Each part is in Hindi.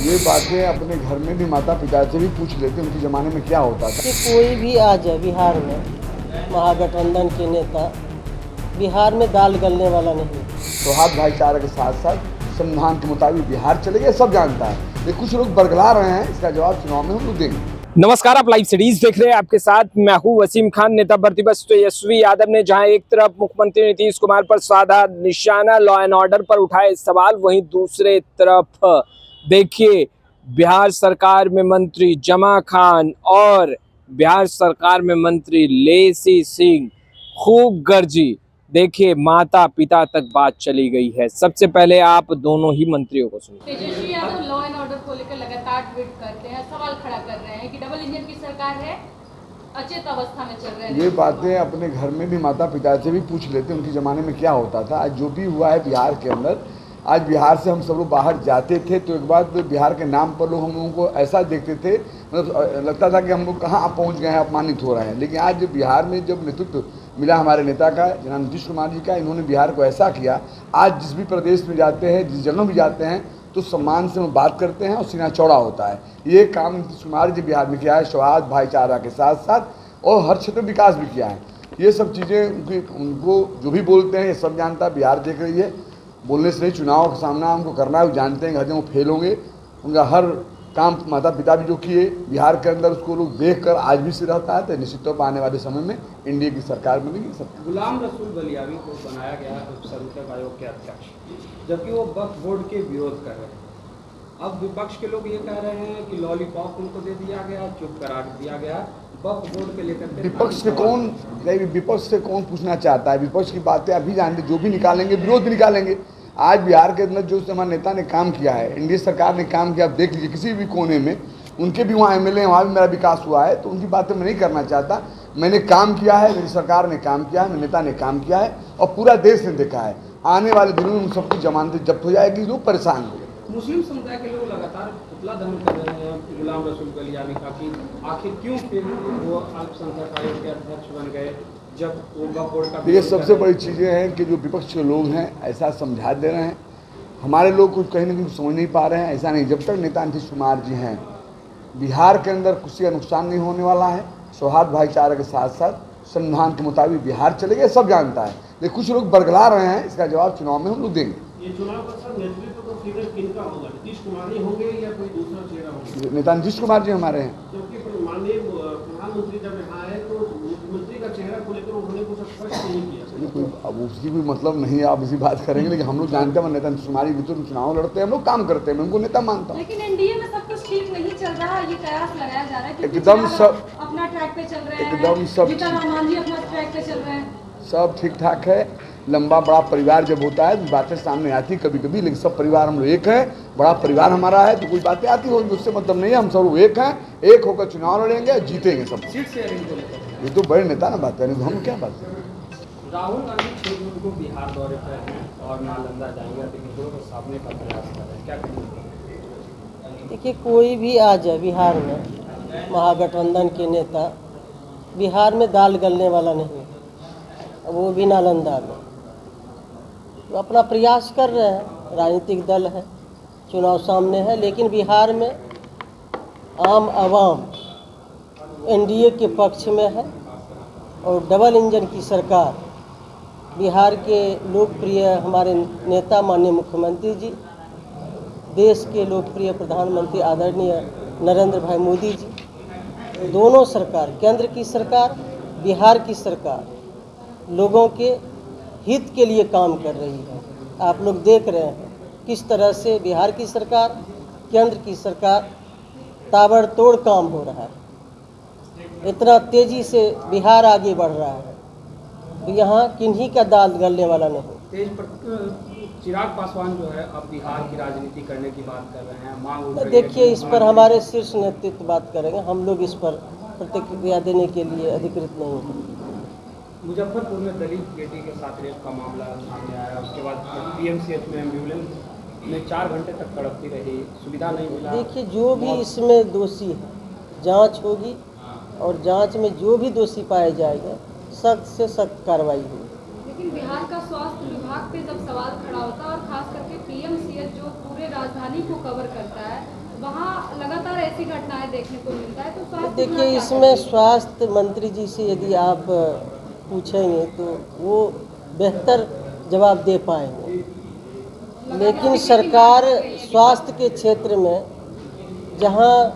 ये बातें अपने घर में भी माता पिता से भी पूछ लेते, उनके ज़माने में क्या होता था। कि कोई भी आ जाए बिहार में, महागठबंधन के नेता बिहार में दाल गलने वाला नहीं। सौहार्द भाईचारा के साथ साथ संविधान के मुताबिक बिहार चलेगा, सब जानता है। ये कुछ लोग बरगला रहे हैं, इसका जवाब चुनाव में हम लोग देंगे। नमस्कार, आप लाइव सीरीज देख रहे हैं। आपके साथ मैं हूं वसीम खान। नेता प्रतिपक्ष तेजस्वी यादव ने जहां एक तरफ मुख्यमंत्री नीतीश कुमार पर साधा निशाना लॉ एंड ऑर्डर पर उठाए सवाल, वहीं दूसरे तरफ देखिए बिहार सरकार में मंत्री जमा खान और बिहार सरकार में मंत्री लेसी सिंह खूब गर्जी। देखिए माता पिता तक बात चली गई है। सबसे पहले आप दोनों ही मंत्रियों को सुनिए। Tejashwi Yadav law and order को लेकर लगातार ट्वीट करते हैं, सवाल खड़ा कर रहे हैं कि डबल इंजन की सरकार है, अचेत अवस्था में चल रहे हैं। ये बातें अपने घर में भी माता पिता से भी पूछ लेते, उनके ज़माने में क्या होता था। आज जो भी हुआ है बिहार के अंदर, आज बिहार से हम सब लोग बाहर जाते थे तो एक बार बिहार के नाम पर लोग हम लोगों को ऐसा देखते थे, मतलब लगता था कि हम लोग कहाँ पहुँच गए हैं, अपमानित हो रहे हैं। लेकिन आज बिहार में जब नेतृत्व मिला हमारे नेता का, जनाब नीतीश कुमार जी का, इन्होंने बिहार को ऐसा किया, आज जिस भी प्रदेश में जाते हैं, जिस जगह भी जाते हैं तो सम्मान से हम बात करते हैं और सीना चौड़ा होता है। ये काम नीतीश कुमार जी बिहार में किया है, सौहार्द भाईचारा के साथ साथ, और हर क्षेत्र में विकास भी किया है। ये सब चीज़ें उनको जो भी बोलते हैं ये सब जानता है, बिहार देख रही है। बोलने से नहीं, चुनाव का सामना हमको करना है, वो जानते हैं कि वो फेल होंगे। उनका हर काम माता पिता भी जो किए बिहार के अंदर, उसको लोग देख कर आज भी से रहता है। तो निश्चित तौर पर आने वाले समय में एनडीए की सरकार बनेगी। गुलाम रसूल बलियावी को बनाया गया संसदीय आयोग के अध्यक्ष, जबकि वो वक्फ बोर्ड के विरोध कर रहे हैं। अब विपक्ष के लोग ये कह रहे हैं कि लॉलीपॉप उनको दे दिया गया, चुप करा दिया गया। वक्फ बोर्ड के लेकर विपक्ष से कौन पूछना चाहता है? विपक्ष की बातें अभी जानते, जो भी निकालेंगे विरोध भी निकालेंगे। आज बिहार के अंदर जो हमारे नेता ने काम किया है, एनडीए सरकार ने काम किया, आप देख लीजिए किसी भी कोने में, उनके भी वहाँ एमएलए हैं, वहाँ भी मेरा विकास हुआ है। तो उनकी बातें मैं नहीं करना चाहता। मैंने काम किया है, मेरी सरकार ने काम किया है, मेरे नेता ने काम किया है और पूरा देश ने देखा है। आने वाले दिनों में उन सबकी जमानतें जब्त हो जाएगी, लोग परेशान हो गए। मुस्लिम समुदाय के लोग लगातार पुतला दहन कर रहे हैं गुलाम रसूल बलियावी का कि आखिर क्यों फिर वो अल्पसंख्यक आयोग के अध्यक्ष बन गए, जब वो वक्फ बोर्ड का। ये सबसे बड़ी चीज़ें हैं कि जो विपक्ष के लोग हैं ऐसा समझा दे रहे हैं, हमारे लोग कुछ कहीं ना कहीं समझ नहीं पा रहे हैं। ऐसा नहीं, जब तक नेता नीतीश कुमार जी हैं बिहार के अंदर किसी का नुकसान नहीं होने वाला है। सौहार्द भाईचारा के साथ साथ संविधान के मुताबिक बिहार चलेगा, सब जानता है। लेकिन कुछ लोग बरगला रहे हैं, इसका जवाब चुनाव में हम लोग देंगे। ये चुनाव का सर नेतृत्व तो फिर किनका होगा? नीतीश कुमार ही होंगे या कोई दूसरा चेहरा होगा? नेता नीतीश कुमार जी हमारे हैं। क्योंकि माननीय प्रधानमंत्री जब यहाँ आए तो मुख्यमंत्री का चेहरा को लेकर उन्होंने कुछ स्पष्ट नहीं किया। अब उसकी कोई मतलब नहीं है, आप इसी बात करेंगे। लेकिन हम लोग जानते हैं नेता नीतीश कुमार जी चुनाव लड़ते हैं, हम लोग काम करते हैं, मैं उनको नेता मानता हूँ। लेकिन एनडीए में सब कुछ ठीक नहीं चल रहा, ये कयास लगाया जा रहा है कि एकदम सब अपना ट्रैक पे चल रहे हैं, एकदम सब जीतन जी अपना ट्रैक पे चल रहे हैं, सब ठीक ठाक है। लंबा बड़ा परिवार जब होता है तो बातें सामने आती कभी कभी, लेकिन सब परिवार हम लोग एक है। बड़ा परिवार हमारा है तो कोई बातें आती होगी, उससे मतलब नहीं है। हम सब लोग एक हैं, एक होकर चुनाव लड़ेंगे, जीतेंगे सब। सीट शेयरिंग को लेकर ये तो बड़े नेता ना बात करें, तो हम क्या बात करें। राहुल गांधी 6 जून को बिहार दौरे पर हैं और नालंदा जाएंगे, लेकिन दोनों को सामने का प्रयास कर रहे हैं, क्या कहेंगे? देखिए कोई भी आ जाए बिहार में, महागठबंधन के नेता बिहार में दाल गलने वाला नहीं, वो भी नालंदा में तो अपना प्रयास कर रहे हैं। राजनीतिक दल है, चुनाव सामने है, लेकिन बिहार में आम आवाम एनडीए के पक्ष में है और डबल इंजन की सरकार। बिहार के लोकप्रिय हमारे नेता माननीय मुख्यमंत्री जी, देश के लोकप्रिय प्रधानमंत्री आदरणीय नरेंद्र भाई मोदी जी, दोनों सरकार, केंद्र की सरकार, बिहार की सरकार, लोगों के हित के लिए काम कर रही है। आप लोग देख रहे हैं किस तरह से बिहार की सरकार, केंद्र की सरकार ताबड़तोड़ काम हो रहा है। इतना तेजी से बिहार आगे बढ़ रहा है तो यहाँ किन्हीं का दाल गलने वाला नहीं। चिराग पासवान जो है अब बिहार की राजनीति करने की बात कर रहे हैं, मांग उठ रही है। देखिए इस पर हमारे शीर्ष नेतृत्व बात करेंगे, हम लोग इस पर प्रतिक्रिया देने के लिए अधिकृत नहीं हैं। मुजफ्फरपुर में दलित बेटी के साथ रेप का मामला सामने आया, उसके बाद पीएमसीएच में एम्बुलेंस में 4 घंटे तक तड़पती रही, सुविधा नहीं मिला। देखिए जो भी इसमें दोषी है, जांच होगी और जांच में जो भी दोषी पाए जाएंगे सख्त से सख्त कार्रवाई होगी। लेकिन बिहार का स्वास्थ्य विभाग पे जब सवाल खड़ा होता है और खास करके पीएमसीएच जो पूरे राजधानी को कवर करता है, वहाँ लगातार ऐसी घटनाएं देखने को मिलता है, तो स्वास्थ्य देखिए, विभाग क्या इसमें करेगा? स्वास्थ्य मंत्री जी से यदि आप पूछेंगे तो वो बेहतर जवाब दे पाएंगे। लेकिन सरकार स्वास्थ्य के क्षेत्र में, जहां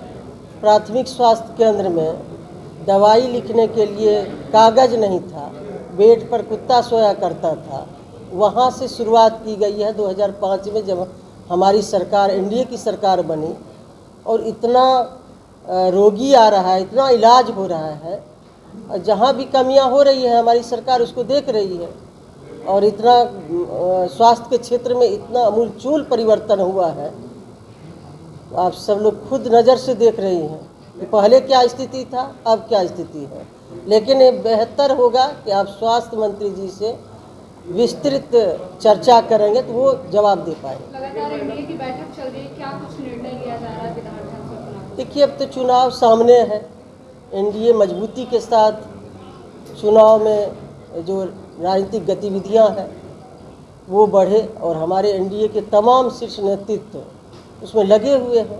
प्राथमिक स्वास्थ्य केंद्र में दवाई लिखने के लिए कागज़ नहीं था, बेड पर कुत्ता सोया करता था, वहां से शुरुआत की गई है 2005 में, जब हमारी सरकार एनडीए की सरकार बनी और इतना रोगी आ रहा है, इतना इलाज हो रहा है, और जहाँ भी कमियां हो रही है हमारी सरकार उसको देख रही है, और इतना स्वास्थ्य के क्षेत्र में इतना अमूलचूल परिवर्तन हुआ है। आप सब लोग खुद नज़र से देख रही हैं कि पहले क्या स्थिति था, अब क्या स्थिति है। लेकिन ये बेहतर होगा कि आप स्वास्थ्य मंत्री जी से विस्तृत चर्चा करेंगे तो वो जवाब दे पाएंगे। लगातार एनडीए की बैठक चल रही है, क्या कुछ निर्णय लिया जा रहा है विधानसभा चुनाव? देखिए, अब तो चुनाव सामने है। एनडीए मजबूती के साथ चुनाव में जो राजनीतिक गतिविधियां हैं वो बढ़े, और हमारे एनडीए के तमाम शीर्ष नेतृत्व उसमें लगे हुए हैं,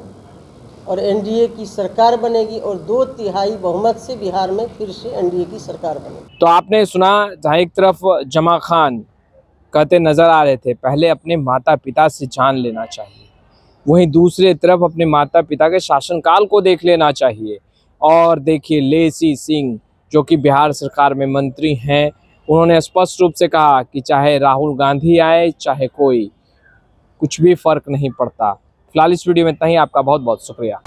और एनडीए की सरकार बनेगी और 2/3 बहुमत से बिहार में फिर से एनडीए की सरकार बनेगी। तो आपने सुना, जहाँ एक तरफ जमा खान कहते नजर आ रहे थे पहले अपने माता पिता से जान लेना चाहिए, वहीं दूसरे तरफ अपने माता पिता के शासनकाल को देख लेना चाहिए। और देखिए, लेसी सिंह जो कि बिहार सरकार में मंत्री हैं, उन्होंने स्पष्ट रूप से कहा कि चाहे राहुल गांधी आए चाहे कोई, कुछ भी फर्क नहीं पड़ता। फिलहाल इस वीडियो में इतना ही। आपका बहुत बहुत शुक्रिया।